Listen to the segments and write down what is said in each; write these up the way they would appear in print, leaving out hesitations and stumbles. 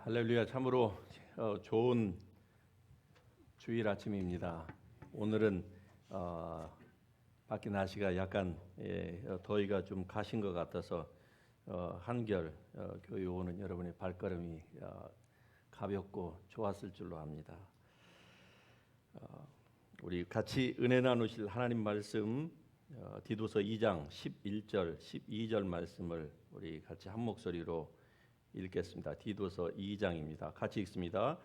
할렐루야. 참으로 좋은 주일 아침입니다. 오늘은 밖에 날씨가 약간 더위가 좀 가신 것 같아서 한결 교회 오는 여러분의 발걸음이 가볍고 좋았을 줄로 압니다. 우리 같이 은혜 나누실 하나님 말씀 디도서 2장 11절 12절 말씀을 우리 같이 한 목소리로 읽겠습니다. 디도서 2장입니다. 같이 읽습니다.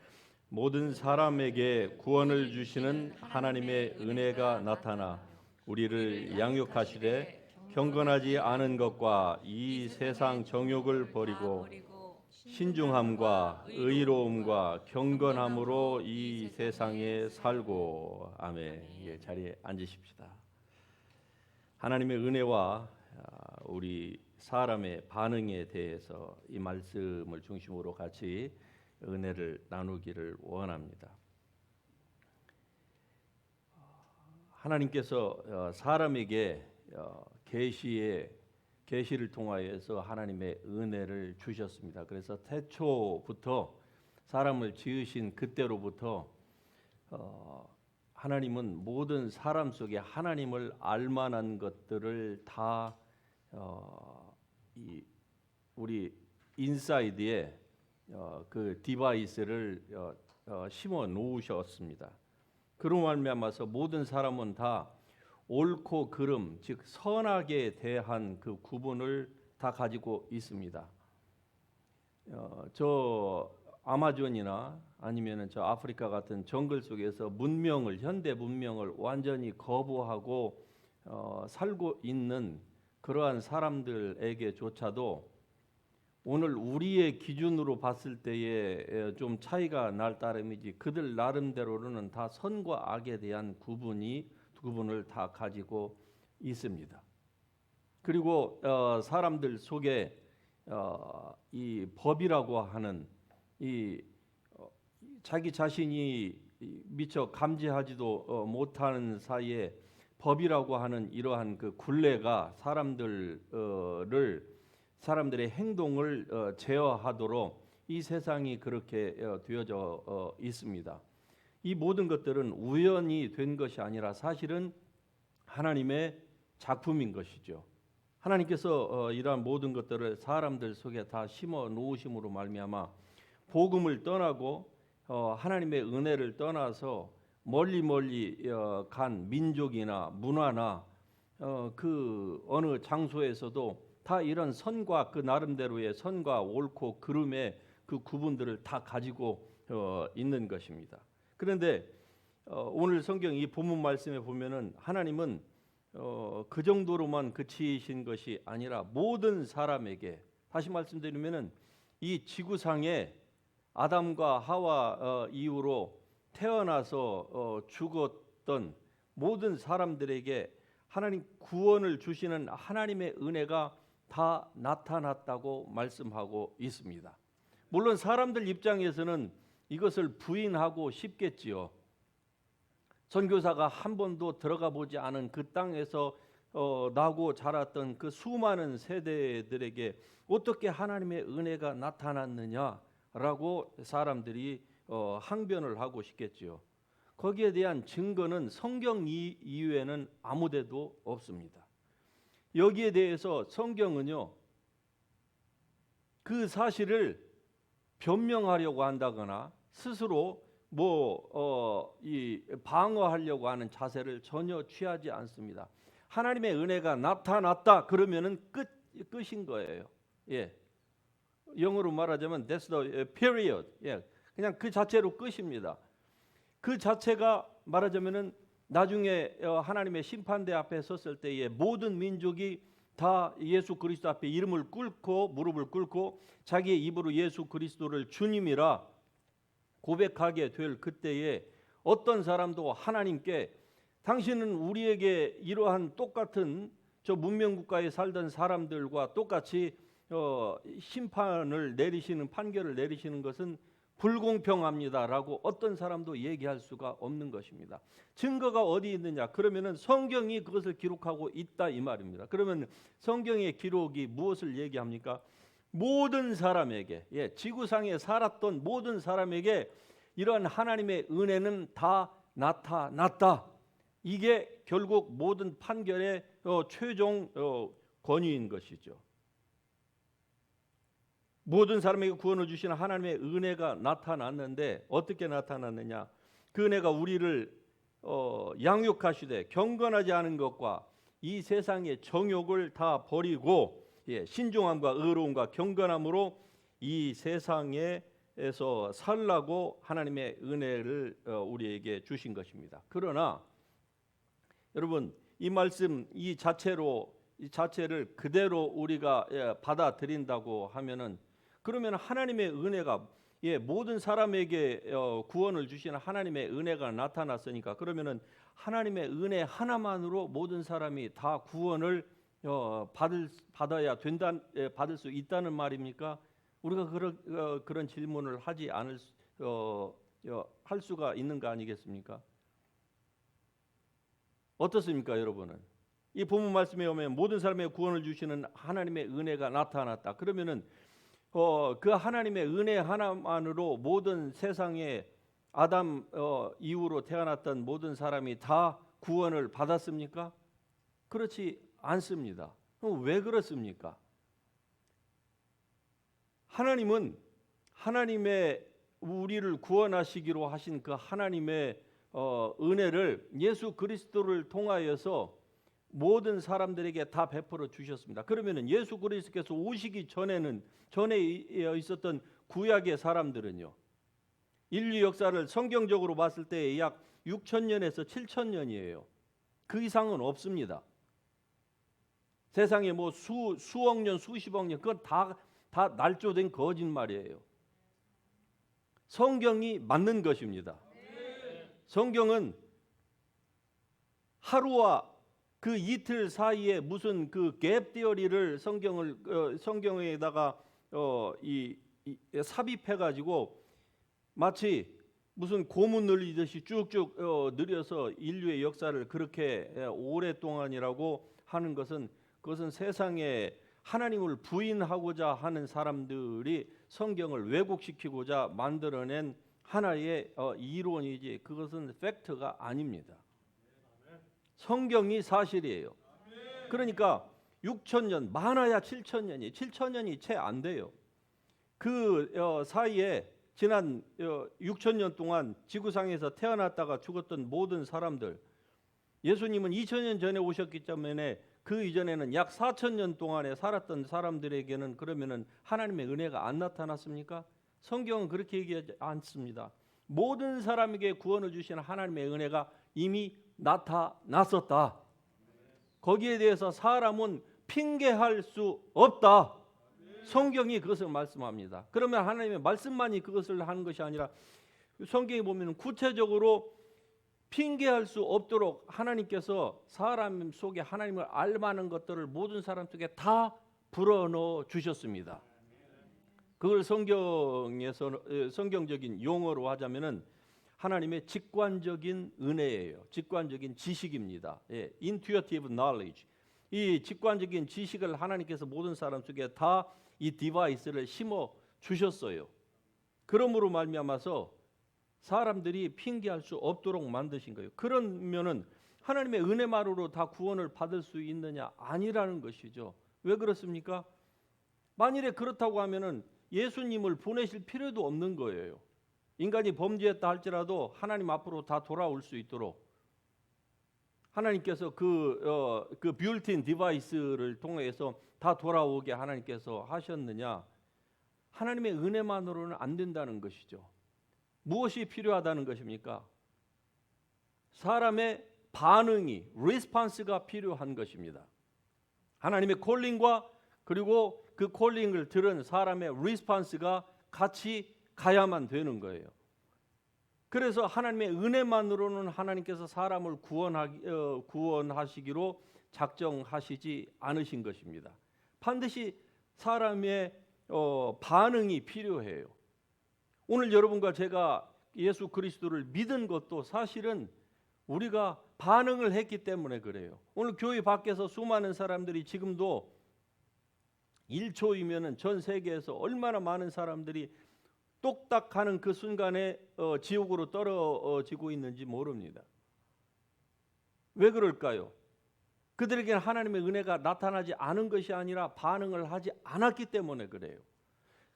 모든 사람에게 구원을 주시는 하나님의 은혜가 나타나 우리를 양육하시되 경건하지 않은 것과 이 세상 정욕을 버리고 신중함과 의로움과 경건함으로 이 세상에 살고. 아멘. 예, 자리에 앉으십시다. 하나님의 은혜와 우리 사람의 반응에 대해서 이 말씀을 중심으로 같이 은혜를 나누기를 원합니다. 하나님께서 사람에게 계시를 통하여서 하나님의 은혜를 주셨습니다. 그래서 태초부터 사람을 지으신 그때로부터 하나님은 모든 사람 속에 하나님을 알만한 것들을 다 우리 인사이드에 그 디바이스를 심어 놓으셨습니다. 그로 말미암아서 모든 사람은 다 옳고 그름, 즉 선악에 대한 그 구분을 다 가지고 있습니다. 저 아마존이나 아니면은 저 아프리카 같은 정글 속에서 현대 문명을 완전히 거부하고 살고 있는 그러한 사람들에게조차도 오늘 우리의 기준으로 봤을 때에 좀 차이가 날 따름이지 그들 나름대로는 다 선과 악에 대한 구분을 다 가지고 있습니다. 그리고 사람들 속에 이 법이라고 하는 이 자기 자신이 미처 감지하지도 못하는 사이에 법이라고 하는 이러한 그 굴레가 사람들의 행동을 제어하도록 이 세상이 그렇게 되어져 있습니다. 이 모든 것들은 우연히 된 것이 아니라 사실은 하나님의 작품인 것이죠. 하나님께서 이러한 모든 것들을 사람들 속에 다 심어 놓으심으로 말미암아 복음을 떠나고 하나님의 은혜를 떠나서 멀리 간 민족이나 문화나 그 어느 장소에서도 다 이런 선과 그 나름대로의 선과 옳고 그름의 그 구분들을 다 가지고 있는 것입니다. 그런데 오늘 성경 이 본문 말씀에 보면은 하나님은 그 정도로만 그치신 것이 아니라 모든 사람에게, 다시 말씀드리면은 이 지구상에 아담과 하와 이후로 태어나서 죽었던 모든 사람들에게 하나님 구원을 주시는 하나님의 은혜가 다 나타났다고 말씀하고 있습니다. 물론 사람들 입장에서는 이것을 부인하고 싶겠지요. 선교사가 한 번도 들어가 보지 않은 그 땅에서 나고 자랐던 그 수많은 세대들에게 어떻게 하나님의 은혜가 나타났느냐라고 사람들이 항변을 하고 싶겠지요. 거기에 대한 증거는 성경 이외에는 아무데도 없습니다. 여기에 대해서 성경은요, 그 사실을 변명하려고 한다거나 스스로 방어하려고 하는 자세를 전혀 취하지 않습니다. 하나님의 은혜가 나타났다 그러면은 끝인 거예요. 예. 영어로 말하자면 that's the period. 예. 그냥 그 자체로 끝입니다. 그 자체가 말하자면은 나중에 하나님의 심판대 앞에 섰을 때에 모든 민족이 다 예수 그리스도 앞에 무릎을 꿇고 자기의 입으로 예수 그리스도를 주님이라 고백하게 될 그때에 어떤 사람도 하나님께 당신은 우리에게 이러한 똑같은 저 문명국가에 살던 사람들과 똑같이 판결을 내리시는 것은 불공평합니다라고 어떤 사람도 얘기할 수가 없는 것입니다. 증거가 어디 있느냐? 그러면은 성경이 그것을 기록하고 있다 이 말입니다. 그러면 성경의 기록이 무엇을 얘기합니까? 모든 사람에게, 지구상에 살았던 모든 사람에게 이러한 하나님의 은혜는 다 나타났다. 이게 결국 모든 판결의 최종 권위인 것이죠. 모든 사람에게 구원을 주시는 하나님의 은혜가 나타났는데 어떻게 나타났느냐? 그 은혜가 우리를 양육하시되 경건하지 않은 것과 이 세상의 정욕을 다 버리고 신중함과 의로움과 경건함으로 이 세상에서 살라고 하나님의 은혜를 우리에게 주신 것입니다. 그러나 여러분, 이 말씀 이 자체를 그대로 우리가 받아들인다고 하면은, 그러면 하나님의 은혜가 모든 사람에게 구원을 주시는 하나님의 은혜가 나타났으니까, 그러면은 하나님의 은혜 하나만으로 모든 사람이 다 구원을 받아야 된다, 받을 수 있다는 말입니까? 우리가 그런 질문을 하지 않을 할 수가 있는 거 아니겠습니까? 어떻습니까, 여러분은? 이 본문 말씀에 오면 모든 사람에게 구원을 주시는 하나님의 은혜가 나타났다. 그러면은 그 하나님의 은혜 하나만으로 모든 세상에 아담 이후로 태어났던 모든 사람이 다 구원을 받았습니까? 그렇지 않습니다. 그럼 왜 그렇습니까? 하나님은 하나님의 우리를 구원하시기로 하신 그 하나님의 은혜를 예수 그리스도를 통하여서 모든 사람들에게 다 베풀어 주셨습니다. 그러면은 예수 그리스도께서 오시기 전에 있었던 구약의 사람들은요, 인류 역사를 성경적으로 봤을 때 약 6,000년에서 7,000년이에요. 그 이상은 없습니다. 세상에 뭐 수억 년, 수십억 년, 그건 다 날조된 거짓말이에요. 성경이 맞는 것입니다. 성경은 하루와 그 이틀 사이에 무슨 그 갭 디어리를 성경에다가 삽입해 가지고 마치 무슨 고문 늘리듯이 쭉쭉 늘려서 인류의 역사를 그렇게 오랫동안이라고 하는 것은, 그것은 세상에 하나님을 부인하고자 하는 사람들이 성경을 왜곡시키고자 만들어낸 하나의 이론이지, 그것은 팩트가 아닙니다. 성경이 사실이에요. 그러니까 6,000년, 많아야 7,000년이 채 안 돼요. 그 사이에 지난 6,000년 동안 지구상에서 태어났다가 죽었던 모든 사람들, 예수님은 2,000년 전에 오셨기 때문에 그 이전에는 약 4,000년 동안에 살았던 사람들에게는 그러면은 하나님의 은혜가 안 나타났습니까? 성경은 그렇게 얘기하지 않습니다. 모든 사람에게 구원을 주시는 하나님의 은혜가 이미 나타났었다. 거기에 대해서 사람은 핑계할 수 없다. 성경이 그것을 말씀합니다. 그러면 하나님의 말씀만이 그것을 하는 것이 아니라 성경에 보면 구체적으로 핑계할 수 없도록 하나님께서 사람 속에 하나님을 알만한 것들을 모든 사람 속에 다 불어넣어 주셨습니다. 그걸 성경적인 용어로 하자면은 하나님의 직관적인 은혜예요. 직관적인 지식입니다. intuitive knowledge. 이 직관적인 지식을 하나님께서 모든 사람 속에 다 이 디바이스를 심어 주셨어요. 그러므로 말미암아서 사람들이 핑계할 수 없도록 만드신 거예요. 그러면은 하나님의 은혜만으로 다 구원을 받을 수 있느냐? 아니라는 것이죠. 왜 그렇습니까? 만일에 그렇다고 하면은 예수님을 보내실 필요도 없는 거예요. 인간이 범죄했다 할지라도 하나님 앞으로 다 돌아올 수 있도록 하나님께서 그 빌트인 디바이스를 통해서 다 돌아오게 하나님께서 하셨느냐? 하나님의 은혜만으로는 안 된다는 것이죠. 무엇이 필요하다는 것입니까? 사람의 반응이, 리스폰스가 필요한 것입니다. 하나님의 콜링과 그리고 그 콜링을 들은 사람의 리스폰스가 같이 가야만 되는 거예요. 그래서 하나님의 은혜만으로는 하나님께서 사람을 구원하시기로 작정하시지 않으신 것입니다. 반드시 사람의 반응이 필요해요. 오늘 여러분과 제가 예수 그리스도를 믿은 것도 사실은 우리가 반응을 했기 때문에 그래요. 오늘 교회 밖에서 수많은 사람들이 지금도 1초이면은 전 세계에서 얼마나 많은 사람들이 똑딱하는 그 순간에 지옥으로 떨어지고 있는지 모릅니다. 왜 그럴까요? 그들에게는 하나님의 은혜가 나타나지 않은 것이 아니라 반응을 하지 않았기 때문에 그래요.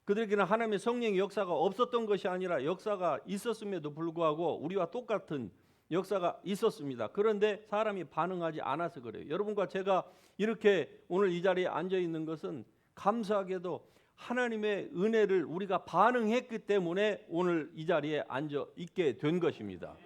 그들에게는 하나님의 성령의 역사가 없었던 것이 아니라 역사가 있었음에도 불구하고 우리와 똑같은 역사가 있었습니다. 그런데 사람이 반응하지 않아서 그래요. 여러분과 제가 이렇게 오늘 이 자리에 앉아 있는 것은 감사하게도 하나님의 은혜를 우리가 반응했기 때문에 오늘 이 자리에 앉아 있게 된 것입니다.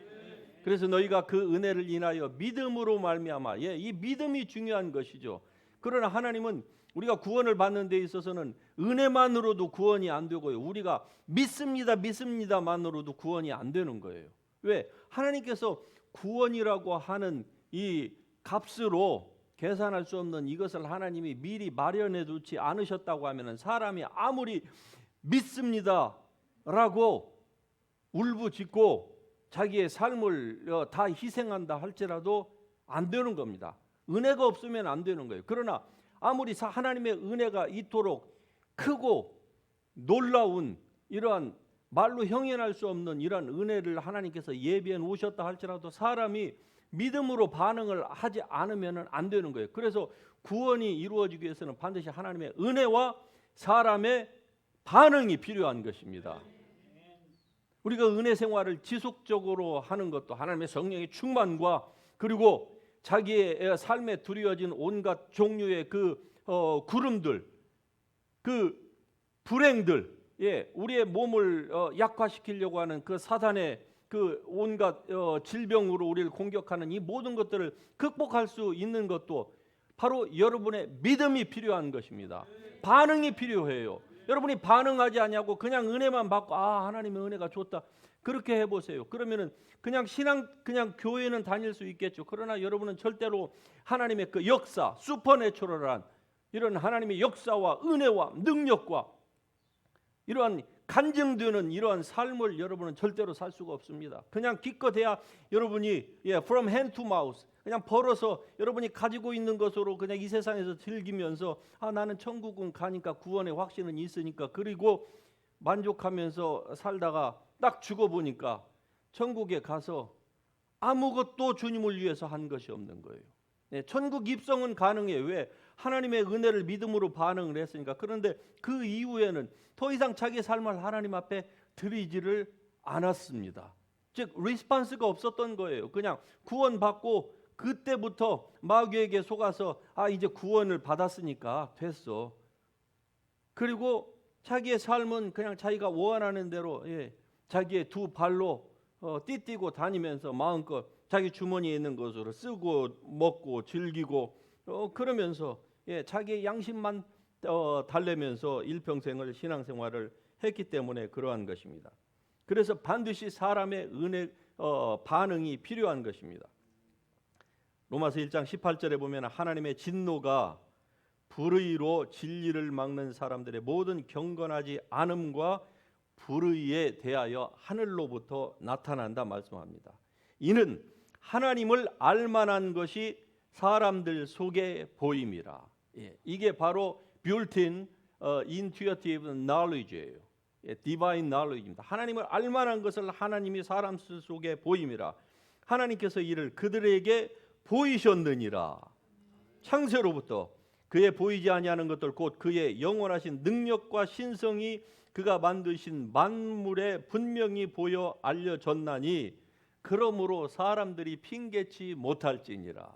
그래서 너희가 그 은혜를 인하여 믿음으로 말미암아, 이 믿음이 중요한 것이죠. 그러나 하나님은 우리가 구원을 받는 데 있어서는 은혜만으로도 구원이 안 되고요. 우리가 믿습니다만으로도 구원이 안 되는 거예요. 왜? 하나님께서 구원이라고 하는 이 값으로 계산할 수 없는 이것을 하나님이 미리 마련해 두지 않으셨다고 하면 사람이 아무리 믿습니다라고 울부짖고 자기의 삶을 다 희생한다 할지라도 안 되는 겁니다. 은혜가 없으면 안 되는 거예요. 그러나 아무리 하나님의 은혜가 이토록 크고 놀라운 이러한 말로 형언할 수 없는 이러한 은혜를 하나님께서 예비해 놓으셨다 할지라도 사람이 믿음으로 반응을 하지 않으면 안 되는 거예요. 그래서 구원이 이루어지기 위해서는 반드시 하나님의 은혜와 사람의 반응이 필요한 것입니다. 우리가 은혜 생활을 지속적으로 하는 것도 하나님의 성령의 충만과 그리고 자기의 삶에 두려워진 온갖 종류의 그 구름들, 그 불행들, 우리의 몸을 약화시키려고 하는 그 사단의 그 온갖 질병으로 우리를 공격하는 이 모든 것들을 극복할 수 있는 것도 바로 여러분의 믿음이 필요한 것입니다. 반응이 필요해요. 여러분이 반응하지 않냐고 그냥 은혜만 받고 하나님의 은혜가 좋다 그렇게 해보세요. 그러면은 그냥 교회는 다닐 수 있겠죠. 그러나 여러분은 절대로 하나님의 그 역사, 슈퍼내추럴한 이런 하나님의 역사와 은혜와 능력과 이러한 간증되는 이러한 삶을 여러분은 절대로 살 수가 없습니다. 그냥 기껏해야 여러분이 from hand to mouth 그냥 벌어서 여러분이 가지고 있는 것으로 그냥 이 세상에서 즐기면서 나는 천국은 가니까 구원의 확신은 있으니까 그리고 만족하면서 살다가 딱 죽어보니까 천국에 가서 아무것도 주님을 위해서 한 것이 없는 거예요. 천국 입성은 가능해요. 왜? 하나님의 은혜를 믿음으로 반응을 했으니까. 그런데 그 이후에는 더 이상 자기 삶을 하나님 앞에 드리지를 않았습니다. 즉 리스폰스가 없었던 거예요. 그냥 구원받고 그때부터 마귀에게 속아서 이제 구원을 받았으니까 됐어. 그리고 자기의 삶은 그냥 자기가 원하는 대로 자기의 두 발로 띠띠고 다니면서 마음껏 자기 주머니에 있는 것으로 쓰고 먹고 즐기고 그러면서 자기의 양심만 달래면서 일평생을 신앙생활을 했기 때문에 그러한 것입니다. 그래서 반드시 사람의 은혜 반응이 필요한 것입니다. 로마서 1장 18절에 보면 하나님의 진노가 불의로 진리를 막는 사람들의 모든 경건하지 않음과 불의에 대하여 하늘로부터 나타난다 말씀합니다. 이는 하나님을 알만한 것이 사람들 속에 보임이라. 이게 바로 built-in intuitive knowledge예요. divine knowledge입니다. 하나님을 알만한 것을 하나님이 사람 속에 보임이라. 하나님께서 이를 그들에게 보이셨느니라. 창세로부터 그의 보이지 아니하는 것들 곧 그의 영원하신 능력과 신성이 그가 만드신 만물에 분명히 보여 알려졌나니 그러므로 사람들이 핑계치 못할지니라.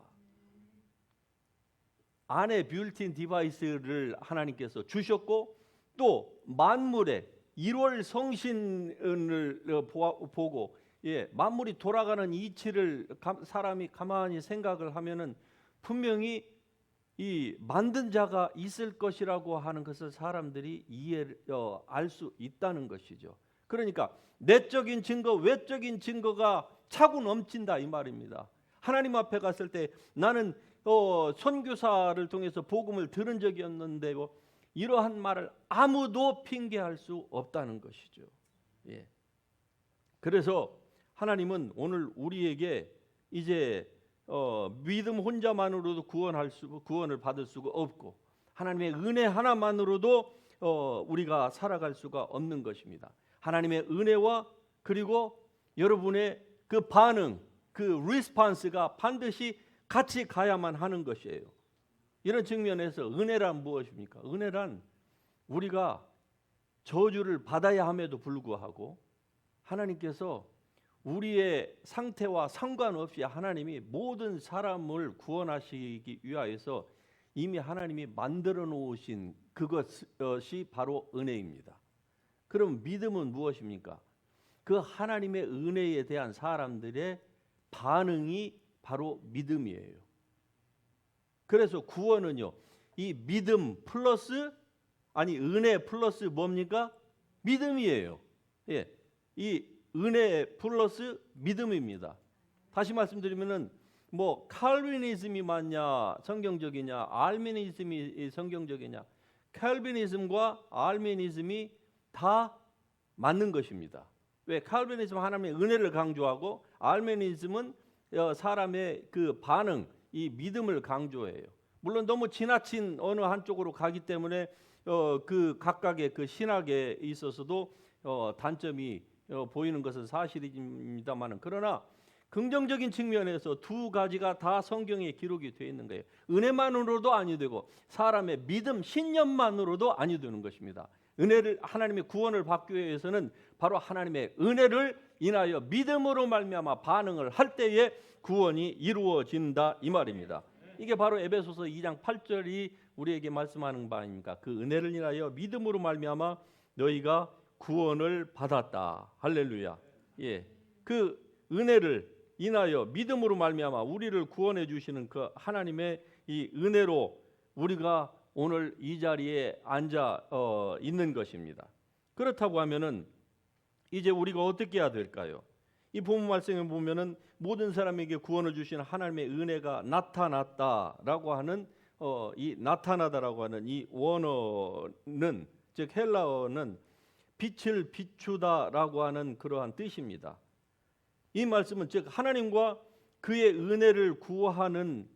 안에 빌트인 디바이스를 하나님께서 주셨고 또 만물의 1월 성신을 보고 만물이 돌아가는 이치를 사람이 가만히 생각을 하면은 분명히 이 만든 자가 있을 것이라고 하는 것을 사람들이 알 수 있다는 것이죠. 그러니까 내적인 증거, 외적인 증거가 차고 넘친다 이 말입니다. 하나님 앞에 갔을 때 나는 선교사를 통해서 복음을 들은 적이 없는데 이러한 말을 아무도 핑계할 수 없다는 것이죠. 그래서 하나님은 오늘 우리에게 이제 믿음 혼자만으로도 구원을 받을 수가 없고 하나님의 은혜 하나만으로도 우리가 살아갈 수가 없는 것입니다. 하나님의 은혜와 그리고 여러분의 그 반응, 그 리스폰스가 반드시 같이 가야만 하는 것이에요. 이런 측면에서 은혜란 무엇입니까? 은혜란 우리가 저주를 받아야 함에도 불구하고 하나님께서 우리의 상태와 상관없이 하나님이 모든 사람을 구원하시기 위하여서 이미 하나님이 만들어 놓으신 그것이 바로 은혜입니다. 그럼 믿음은 무엇입니까? 그 하나님의 은혜에 대한 사람들의 반응이 바로 믿음이에요. 그래서 구원은요, 이 믿음 플러스 은혜 플러스 뭡니까? 믿음이에요. 예, 이 은혜 플러스 믿음입니다. 다시 말씀드리면은 뭐 칼비니즘이 맞냐 성경적이냐 알미니즘이 성경적이냐, 칼비니즘과 알미니즘이 다 맞는 것입니다. 왜? 칼비니즘은 하나님의 은혜를 강조하고 알미니즘은 사람의 그 반응, 이 믿음을 강조해요. 물론 너무 지나친 어느 한쪽으로 가기 때문에 그 각각의 그 신학에 있어서도 단점이 보이는 것은 사실입니다만, 그러나 긍정적인 측면에서 두 가지가 다 성경에 기록이 되어 있는 거예요. 은혜만으로도 아니 되고 사람의 믿음, 신념만으로도 아니 되는 것입니다. 은혜를, 하나님의 구원을 받기 위해서는 바로 하나님의 은혜를 인하여 믿음으로 말미암아 반응을 할 때에 구원이 이루어진다 이 말입니다. 이게 바로 에베소서 2장 8절이 우리에게 말씀하는 바 아닙니까? 그 은혜를 인하여 믿음으로 말미암아 너희가 구원을 받았다. 할렐루야. 예, 그 은혜를 인하여 믿음으로 말미암아 우리를 구원해 주시는 그 하나님의 이 은혜로 우리가 오늘 이 자리에 앉아 있는 것입니다. 그렇다고 하면은 이제 우리가 어떻게 해야 될까요? 이 본문 말씀에 보면은 모든 사람에게 구원을 주시는 하나님의 은혜가 나타났다라고 하는 이 나타나다라고 하는 이 원어는, 즉 헬라어는 빛을 비추다라고 하는 그러한 뜻입니다. 이 말씀은 즉 하나님과 그의 은혜를 구하는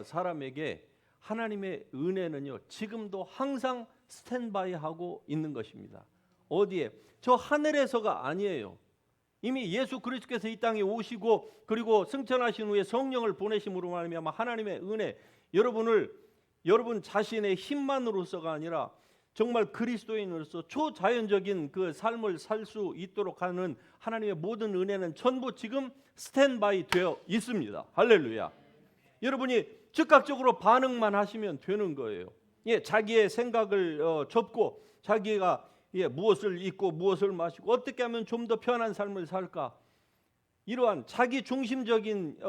사람에게 하나님의 은혜는요 지금도 항상 스탠바이하고 있는 것입니다. 어디에? 저 하늘에서가 아니에요. 이미 예수 그리스도께서 이 땅에 오시고 그리고 승천하신 후에 성령을 보내심으로 말미암아 하나님의 은혜, 여러분 자신의 힘만으로서가 아니라 정말 그리스도인으로서 초자연적인 그 삶을 살 수 있도록 하는 하나님의 모든 은혜는 전부 지금 스탠바이 되어 있습니다. 할렐루야. 여러분이 즉각적으로 반응만 하시면 되는 거예요. 예, 자기의 생각을 접고 자기가 무엇을 입고 무엇을 마시고 어떻게 하면 좀 더 편한 삶을 살까, 이러한 자기 중심적인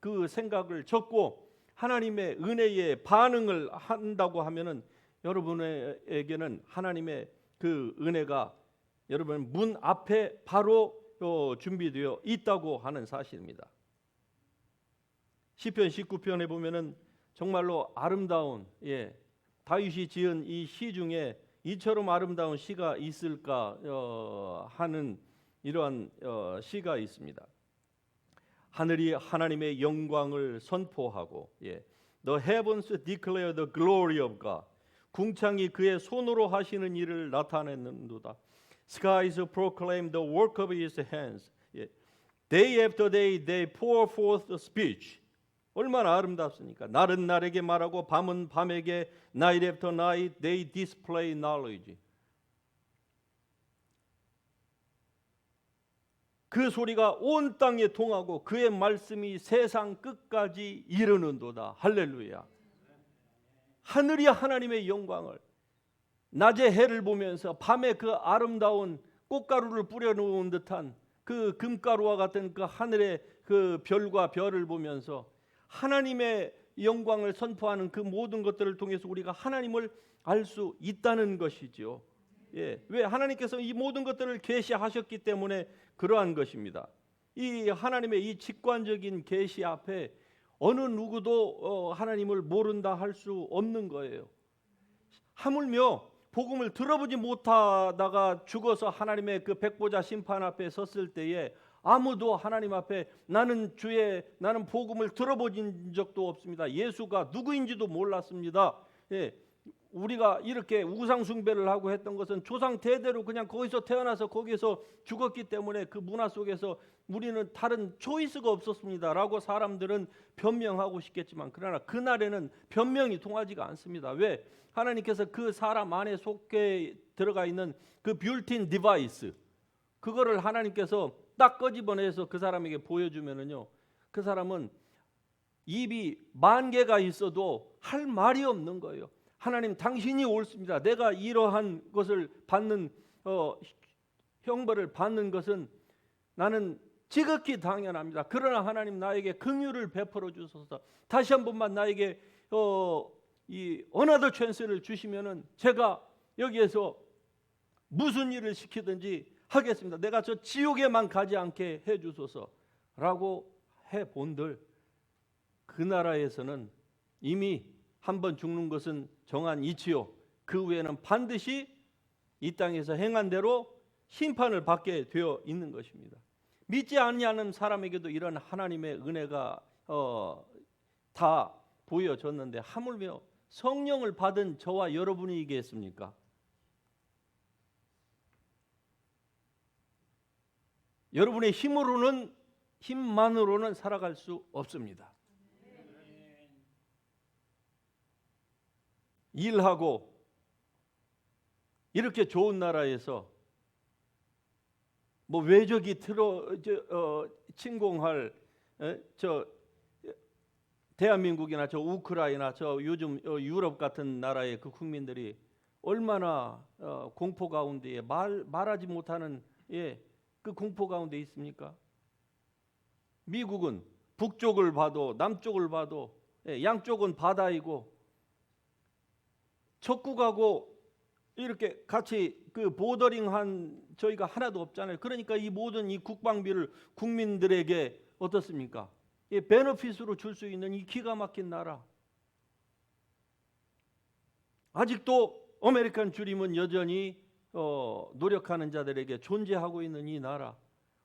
그 생각을 접고 하나님의 은혜에 반응을 한다고 하면은 여러분에게는 하나님의 그 은혜가 여러분 문 앞에 바로 준비되어 있다고 하는 사실입니다. 시편 19편에 보면은 정말로 아름다운 다윗이 지은 이 시 중에 이처럼 아름다운 시가 있을까 하는 이러한 시가 있습니다. 하늘이 하나님의 영광을 선포하고 The heavens declare the glory of God. 궁창이 그의 손으로 하시는 일을 나타내는도다. Skies proclaim the work of his hands. Day after day they pour forth speech. 얼마나 아름답습니까? 날은 날에게 말하고 밤은 밤에게 night after night they display knowledge. 그 소리가 온 땅에 통하고 그의 말씀이 세상 끝까지 이르는도다. 할렐루야. 하늘이 하나님의 영광을, 낮에 해를 보면서 밤에 그 아름다운 꽃가루를 뿌려놓은 듯한 그 금가루와 같은 그 하늘의 그 별과 별을 보면서 하나님의 영광을 선포하는 그 모든 것들을 통해서 우리가 하나님을 알 수 있다는 것이죠. 왜? 하나님께서 이 모든 것들을 계시하셨기 때문에 그러한 것입니다. 이 하나님의 이 직관적인 계시 앞에 어느 누구도 하나님을 모른다 할 수 없는 거예요. 하물며 복음을 들어보지 못하다가 죽어서 하나님의 그 백보자 심판 앞에 섰을 때에 아무도 하나님 앞에 나는 복음을 들어본 적도 없습니다. 예수가 누구인지도 몰랐습니다. 우리가 이렇게 우상 숭배를 하고 했던 것은 조상 대대로 그냥 거기서 태어나서 거기서 죽었기 때문에 그 문화 속에서 우리는 다른 초이스가 없었습니다라고 사람들은 변명하고 싶겠지만, 그러나 그날에는 변명이 통하지가 않습니다. 왜? 하나님께서 그 사람 안에 속해 들어가 있는 그 빌트인 디바이스, 그거를 하나님께서 딱 끄집어내서 그 사람에게 보여주면은요, 그 사람은 입이 만 개가 있어도 할 말이 없는 거예요. 하나님, 당신이 옳습니다. 내가 이러한 것을 받는 형벌을 받는 것은 나는 지극히 당연합니다. 그러나 하나님, 나에게 긍휼을 베풀어 주소서. 다시 한 번만 나에게 이 어나더 찬스를 주시면은 제가 여기에서 무슨 일을 시키든지 하겠습니다. 내가 저 지옥에만 가지 않게 해 주소서라고 해 본들, 그 나라에서는 이미 한 번 죽는 것은 정한 이치요, 그 후에는 반드시 이 땅에서 행한 대로 심판을 받게 되어 있는 것입니다. 믿지 아니하는 사람에게도 이런 하나님의 은혜가 다 보여졌는데, 하물며 성령을 받은 저와 여러분이겠습니까? 여러분의 힘만으로는 살아갈 수 없습니다. 일하고 이렇게 좋은 나라에서 뭐 외적이 침공할 저 대한민국이나 저 우크라이나 저 요즘 유럽 같은 나라의 그 국민들이 얼마나 공포 가운데에 말하지 못하는 그 공포 가운데 있습니까? 미국은 북쪽을 봐도 남쪽을 봐도 양쪽은 바다이고 적국하고 이렇게 같이 그 보더링한 저희가 하나도 없잖아요. 그러니까 이 모든 이 국방비를 국민들에게 어떻습니까? 베너핏으로 줄 수 있는 이 기가 막힌 나라. 아직도 아메리칸 주림은 여전히 노력하는 자들에게 존재하고 있는 이 나라,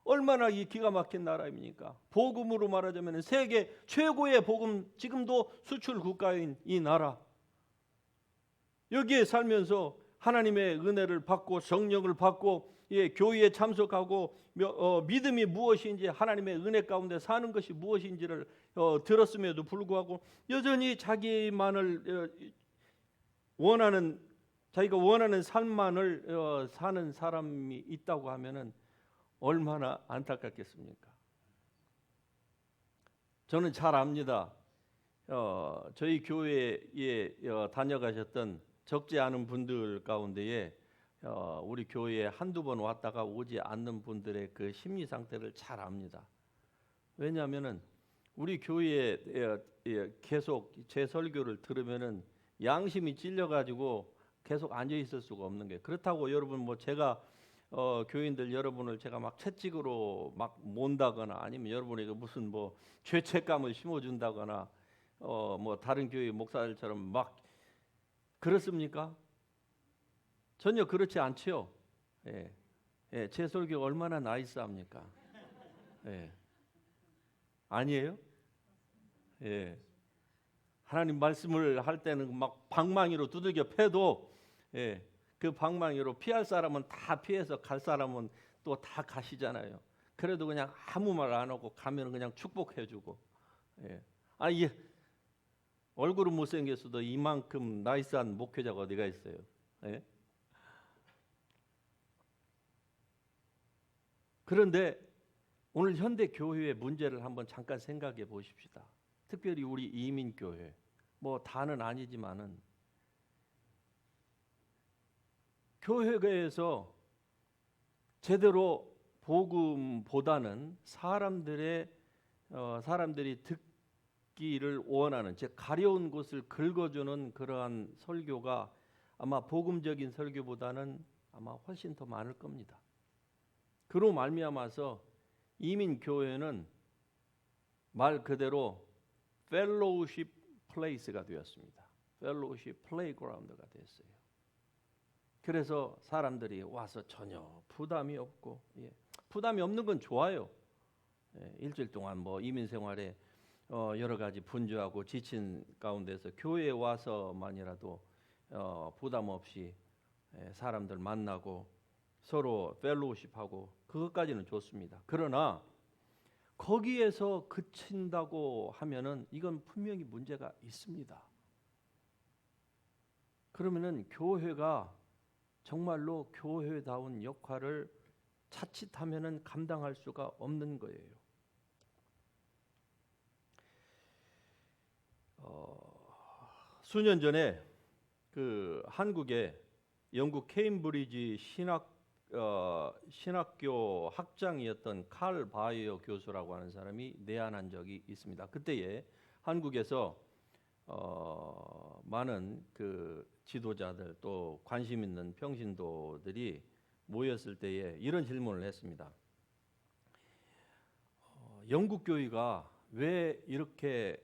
얼마나 이 기가 막힌 나라입니까? 복음으로 말하자면 세계 최고의 복음, 지금도 수출 국가인 이 나라, 여기에 살면서 하나님의 은혜를 받고 성령을 받고 교회에 참석하고 믿음이 무엇인지, 하나님의 은혜 가운데 사는 것이 무엇인지를 들었음에도 불구하고 여전히 자기만을 자기가 원하는 삶만을 사는 사람이 있다고 하면은 얼마나 안타깝겠습니까? 저는 잘 압니다. 저희 교회에 다녀가셨던 적지 않은 분들 가운데에 우리 교회에 한두 번 왔다가 오지 않는 분들의 그 심리 상태를 잘 압니다. 왜냐하면은 우리 교회에 계속 제 설교를 들으면은 양심이 찔려가지고 계속 앉아 있을 수가 없는 게, 그렇다고 여러분 뭐 제가 교인들 여러분을 제가 막 채찍으로 막 몬다거나 아니면 여러분에게 무슨 뭐 죄책감을 심어준다거나 뭐 다른 교회 목사들처럼 막 그렇습니까? 전혀 그렇지 않죠. 제 설교가 얼마나 나이스합니까? 아니에요? 하나님 말씀을 할 때는 막 방망이로 두들겨 패도 그 방망이로 피할 사람은 다 피해서 갈 사람은 또 다 가시잖아요. 그래도 그냥 아무 말 안 하고 가면 그냥 축복해주고. 얼굴은 못생겼어도 이만큼 나이스한 목회자가 어디가 있어요? 그런데 오늘 현대 교회의 문제를 한번 잠깐 생각해 보십시다. 특별히 우리 이민교회, 뭐 다는 아니지만은 교회에서 제대로 복음보다는 사람들이 듣기를 원하는, 즉 가려운 곳을 긁어주는 그러한 설교가 아마 복음적인 설교보다는 아마 훨씬 더 많을 겁니다. 그로 말미암아서 이민교회는 말 그대로 펠로우십 플레이스가 되었습니다. 펠로우십 플레이그라운드가 됐어요. 그래서 사람들이 와서 전혀 부담이 없고, 부담이 없는 건 좋아요. 일주일 동안 뭐 이민 생활에 여러 가지 분주하고 지친 가운데서 교회에 와서만이라도 부담 없이 사람들 만나고 서로 펠로우십하고 그것까지는 좋습니다. 그러나 거기에서 그친다고 하면은 이건 분명히 문제가 있습니다. 그러면은 교회가 정말로 교회다운 역할을 자칫하면은 감당할 수가 없는 거예요. 수년 전에 그 한국에 영국 케임브리지 신학교 학장이었던 칼 바이어 교수라고 하는 사람이 내한한 적이 있습니다. 그때에 한국에서 많은 그 지도자들 또 관심 있는 평신도들이 모였을 때에 이런 질문을 했습니다. 영국 교회가 왜 이렇게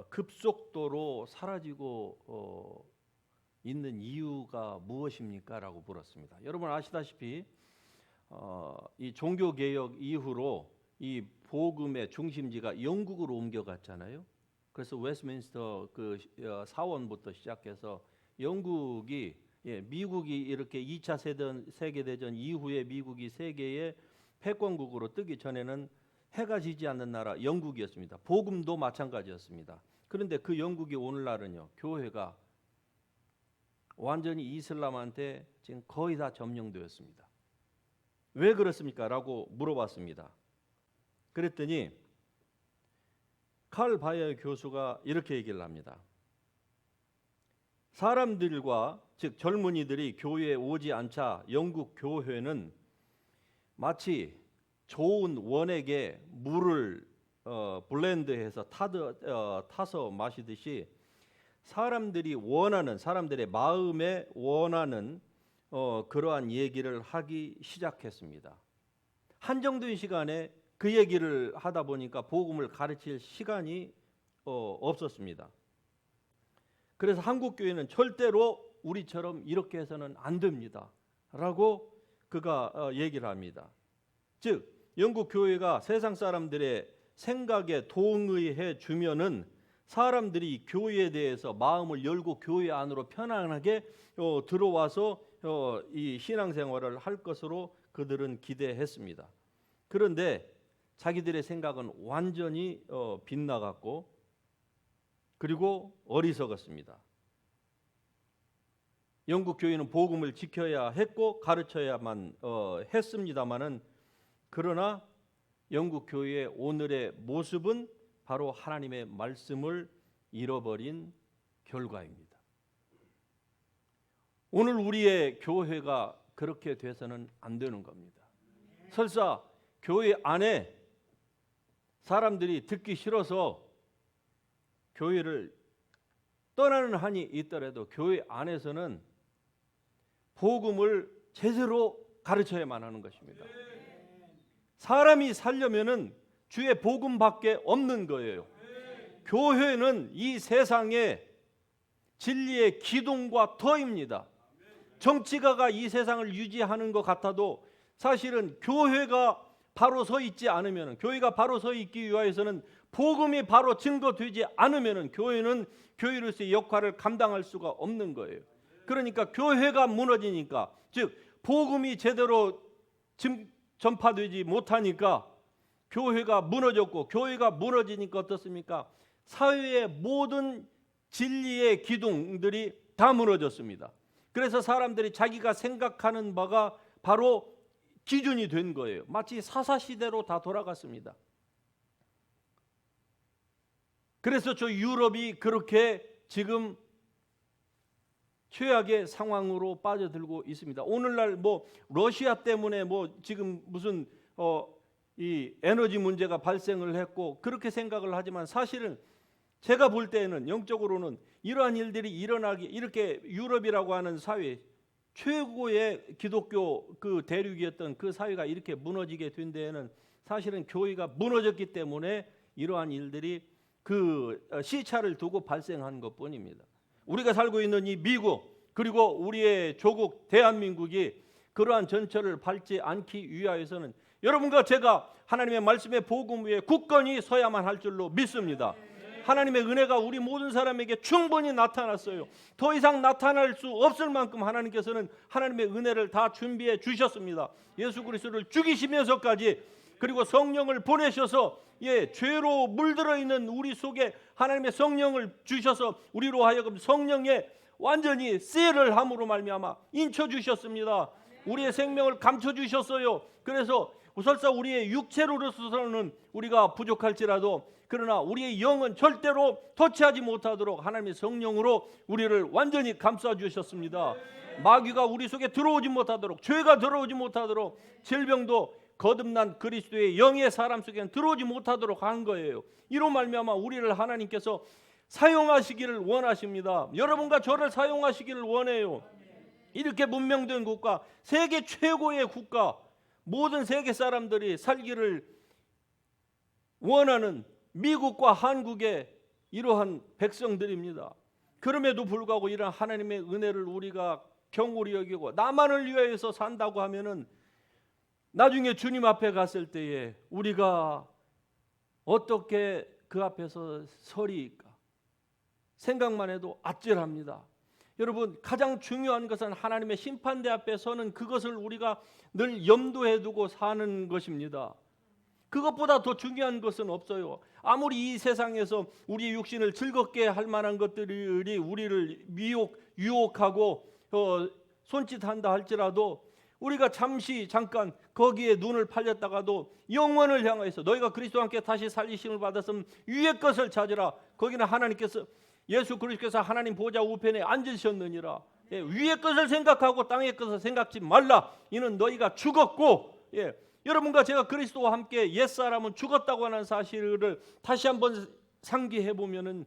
급속도로 사라지고 있는 이유가 무엇입니까? 라고 물었습니다. 여러분 아시다시피 이 종교개혁 이후로 이 복음의 중심지가 영국으로 옮겨갔잖아요. 그래서 웨스트민스터 그 사원부터 시작해서 영국이 미국이 이렇게 2차 세계대전 이후에 미국이 세계의 패권국으로 뜨기 전에는 해가 지지 않는 나라 영국이었습니다. 복음도 마찬가지였습니다. 그런데 그 영국이 오늘날은요, 교회가 완전히 이슬람한테 지금 거의 다 점령되었습니다. 왜 그렇습니까? 라고 물어봤습니다. 그랬더니 칼 바이어 교수가 이렇게 얘기를 합니다. 사람들과 즉 젊은이들이 교회에 오지 않자 영국 교회는 마치 좋은 원액에 물을 블렌드해서 타서 마시듯이 사람들이 원하는, 사람들의 마음에 원하는 그러한 얘기를 하기 시작했습니다. 한정된 시간에 그 얘기를 하다 보니까 복음을 가르칠 시간이 없었습니다. 그래서 한국 교회는 절대로 우리처럼 이렇게 해서는 안 됩니다. 라고 그가 얘기를 합니다. 즉 영국 교회가 세상 사람들의 생각에 동의해 주면은 사람들이 교회에 대해서 마음을 열고 교회 안으로 편안하게 들어와서 이 신앙생활을 할 것으로 그들은 기대했습니다. 그런데 자기들의 생각은 완전히 빗나갔고 그리고 어리석었습니다. 영국 교회는 복음을 지켜야 했고 가르쳐야만 했습니다마는 그러나 영국 교회의 오늘의 모습은 바로 하나님의 말씀을 잃어버린 결과입니다. 오늘 우리의 교회가 그렇게 돼서는 안 되는 겁니다. 설사 교회 안에 사람들이 듣기 싫어서 교회를 떠나는 한이 있더라도 교회 안에서는 복음을 제대로 가르쳐야만 하는 것입니다. 사람이 살려면은 주의 복음밖에 없는 거예요. 교회는 이 세상의 진리의 기둥과 터입니다. 정치가가 이 세상을 유지하는 것 같아도 사실은 교회가 바로 서 있지 않으면, 교회가 바로 서 있기 위해서는 복음이 바로 증거되지 않으면 교회는 교회로서의 역할을 감당할 수가 없는 거예요. 그러니까 교회가 무너지니까, 즉 복음이 제대로 전파되지 못하니까 교회가 무너졌고, 교회가 무너지니까 어떻습니까? 사회의 모든 진리의 기둥들이 다 무너졌습니다. 그래서 사람들이 자기가 생각하는 바가 바로 기준이 된 거예요. 마치 사사시대로 다 돌아갔습니다. 그래서 저 유럽이 그렇게 지금 최악의 상황으로 빠져들고 있습니다. 오늘날 뭐 러시아 때문에 뭐 지금 무슨 이 에너지 문제가 발생을 했고 그렇게 생각을 하지만 사실은 제가 볼 때는 영적으로는 이러한 일들이 일어나기, 이렇게 유럽이라고 하는 사회, 최고의 기독교 그 대륙이었던 그 사회가 이렇게 무너지게 된 데에는 사실은 교회가 무너졌기 때문에 이러한 일들이 그 시차를 두고 발생한 것뿐입니다. 우리가 살고 있는 이 미국, 그리고 우리의 조국 대한민국이 그러한 전철을 밟지 않기 위하여서는 여러분과 제가 하나님의 말씀의 복음 위에 굳건히 서야만 할 줄로 믿습니다. 하나님의 은혜가 우리 모든 사람에게 충분히 나타났어요. 더 이상 나타날 수 없을 만큼 하나님께서는 하나님의 은혜를 다 준비해 주셨습니다. 예수 그리스도를 죽이시면서까지, 그리고 성령을 보내셔서 죄로 물들어 있는 우리 속에 하나님의 성령을 주셔서 우리로 하여금 성령의 완전히 세를 함으로 말미암아 인쳐 주셨습니다. 우리의 생명을 감춰 주셨어요. 그래서 설사 우리의 육체로서는 우리가 부족할지라도, 그러나 우리의 영은 절대로 터치하지 못하도록 하나님의 성령으로 우리를 완전히 감싸 주셨습니다. 마귀가 우리 속에 들어오지 못하도록, 죄가 들어오지 못하도록, 질병도 거듭난 그리스도의 영의 사람 속에는 들어오지 못하도록 한 거예요. 이로 말미암아 우리를 하나님께서 사용하시기를 원하십니다. 여러분과 저를 사용하시기를 원해요. 이렇게 문명된 국가, 세계 최고의 국가, 모든 세계 사람들이 살기를 원하는 미국과 한국의 이러한 백성들입니다. 그럼에도 불구하고 이런 하나님의 은혜를 우리가 경홀히 여기고 나만을 위하여서 산다고 하면은 나중에 주님 앞에 갔을 때에 우리가 어떻게 그 앞에서 서리까? 생각만 해도 아찔합니다. 여러분, 가장 중요한 것은 하나님의 심판대 앞에 서는 그것을 우리가 늘 염두에 두고 사는 것입니다. 그것보다 더 중요한 것은 없어요. 아무리 이 세상에서 우리 육신을 즐겁게 할 만한 것들이 우리를 유혹하고 손짓한다 할지라도, 우리가 잠깐 거기에 눈을 팔렸다가도 영원을 향해서 너희가 그리스도와 함께 다시 살리심을 받았으면 위의 것을 찾으라. 거기는 하나님께서, 예수 그리스도께서 하나님 보좌 우편에 앉으셨느니라. 위의 것을 생각하고 땅의 것을 생각지 말라. 이는 너희가 죽었고, 여러분과 제가 그리스도와 함께 옛사람은 죽었다고 하는 사실을 다시 한번 상기해 보면은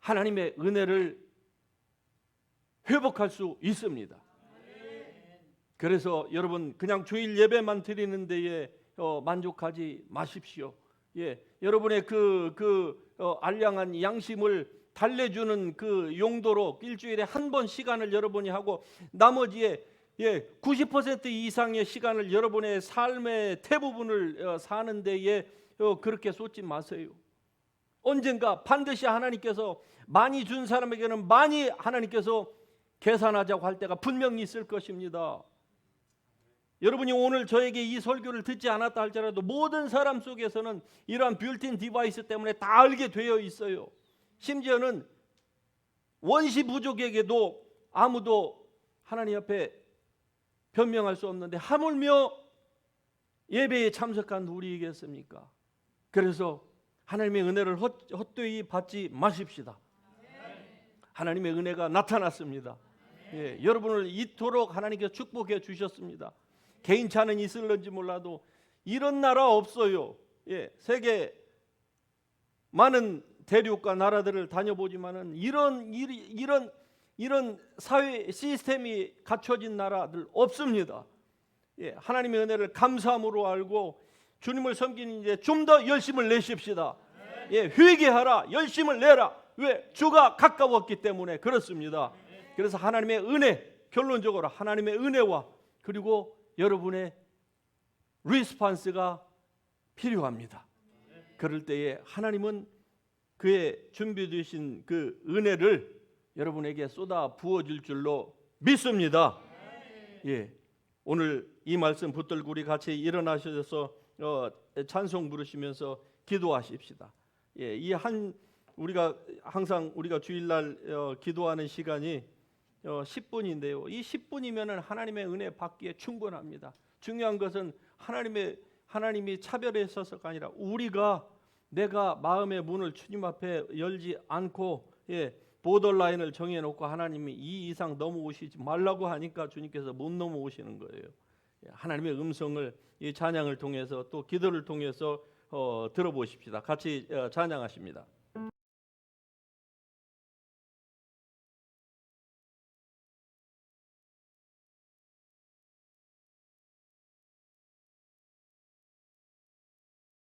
하나님의 은혜를 회복할 수 있습니다. 그래서 여러분, 그냥 주일 예배만 드리는 데에 만족하지 마십시오. 여러분의 알량한 양심을 달래주는 그 용도로 일주일에 한 번 시간을 여러분이 하고, 나머지에 90% 이상의 시간을 여러분의 삶의 대부분을 사는 데에 그렇게 쏟지 마세요. 언젠가 반드시 하나님께서 많이 준 사람에게는 많이 하나님께서 계산하자고 할 때가 분명히 있을 것입니다. 여러분이 오늘 저에게 이 설교를 듣지 않았다 할지라도 모든 사람 속에서는 이러한 빌트인 디바이스 때문에 다 알게 되어 있어요. 심지어는 원시 부족에게도 아무도 하나님 앞에 변명할 수 없는데 하물며 예배에 참석한 우리이겠습니까? 그래서 하나님의 은혜를 헛되이 받지 마십시다. 하나님의 은혜가 나타났습니다. 여러분을 이토록 하나님께서 축복해 주셨습니다. 개인차는 있을런지 몰라도 이런 나라 없어요. 세계 많은 대륙과 나라들을 다녀보지만은 이런 사회 시스템이 갖춰진 나라들 없습니다. 하나님의 은혜를 감사함으로 알고 주님을 섬기는 이제 좀 더 열심을 내십시다. 회개하라, 열심을 내라. 왜? 주가 가까웠기 때문에 그렇습니다. 그래서 하나님의 은혜, 결론적으로 하나님의 은혜와 그리고 여러분의 리스폰스가 필요합니다. 그럴 때에 하나님은 그의 준비해 주신 그 은혜를 여러분에게 쏟아 부어줄 줄로 믿습니다. 오늘 이 말씀 붙들고 우리 같이 일어나셔서 찬송 부르시면서 기도하십시다. 우리가 항상 우리가 주일날 기도하는 시간이 10분인데요. 이 10분이면은 하나님의 은혜 받기에 충분합니다. 중요한 것은 하나님이 차별해서가 아니라 내가 마음의 문을 주님 앞에 열지 않고 보더라인을 정해놓고 하나님이 이 이상 넘어오시지 말라고 하니까 주님께서 못 넘어오시는 거예요. 하나님의 음성을 이 찬양을 통해서 또 기도를 통해서 들어보십시다. 같이 찬양하십니다.